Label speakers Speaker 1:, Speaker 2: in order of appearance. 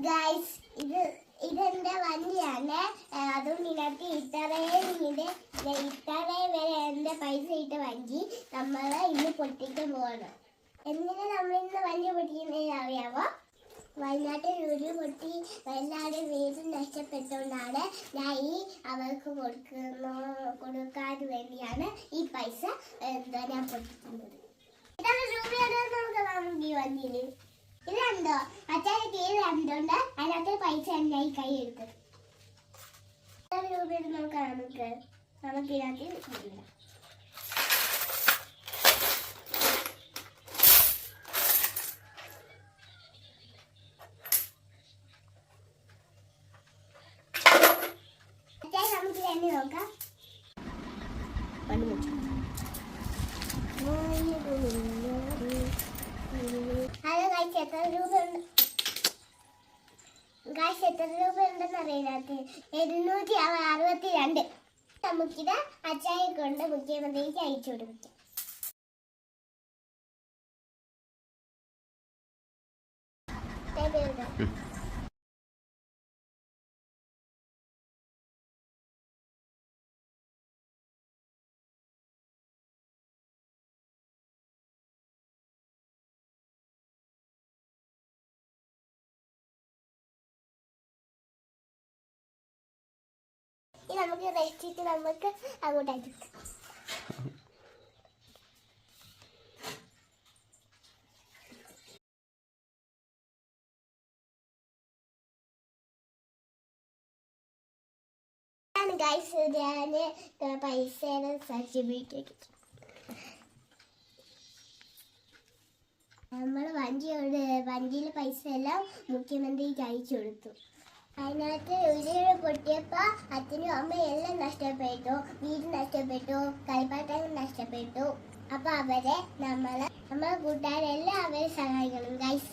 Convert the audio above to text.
Speaker 1: Guys ഇതെന്റെ വണ്ടിയാണ്. അതുകൊണ്ട് ഇതിനകത്ത് ഇത്രയും വരെ എന്റെ പൈസ ഇട്ട വണ്ടി നമ്മള് ഇന്ന് പൊട്ടിക്കാൻ പോകണം. എന്തിനാ നമ്മൾ ഇന്ന് വണ്ടി പൊട്ടിക്കുന്നത് അറിയാമോ? വയനാട്ടിൽ ഉരുൾ പൊട്ടി എല്ലാവരും വീട് നഷ്ടപ്പെട്ടുകൊണ്ടാണ് ഞാൻ അവർക്ക് കൊടുക്കാൻ വേണ്ടിയാണ് ഈ പൈസ ഞാൻ പൊട്ടിക്കുന്നത്. ഇതാണ് രൂപയാണ് നമുക്ക് വണ്ടിയിൽ. ഇതുണ്ടോ അച്ഛൻ്റെ കീഴിൽ കണ്ടുകൊണ്ട് അതിനകത്ത് പൈസ എൻ്റെ ഈ കൈ എടുത്തത്. രൂപയുടെ നമുക്കിതിനകത്ത് കിട്ടില്ല. നമുക്ക് എണ്ണി നോക്കാം. ഹലോ ഗൈസ്, എത്ര രൂപ ഉണ്ട്? ഗൈസ് എത്ര രൂപ ഉണ്ടെന്ന് അറിയാത്ത 762. നമുക്കിത് അച്ചായെ കൊണ്ട് മുഖ്യമന്ത്രിക്ക് അയച്ചു കൊടുക്കാം. നമുക്ക് റെസ്റ്റിട്ട് നമുക്ക് അങ്ങോട്ട് അടിക്കാം. ഗൈസ് ഞാൻ പൈസയുടെ സർട്ടിഫിക്കറ്റ് നമ്മൾ വണ്ടിയിലെ പൈസ എല്ലാം മുഖ്യമന്ത്രിക്ക് അയച്ചു കൊടുത്തു. അതിനകത്ത് ഉരുൾ പൊട്ടിയപ്പോൾ അച്ഛനും അമ്മയും എല്ലാം നഷ്ടപ്പെട്ടു. വീട് നഷ്ടപ്പെട്ടു, കളിപ്പാട്ടങ്ങൾ നഷ്ടപ്പെട്ടു. അപ്പോൾ അവരെ നമ്മളെ കൂട്ടുകാരെല്ലാം അവരെ സഹായിക്കണം ഗൈസ്.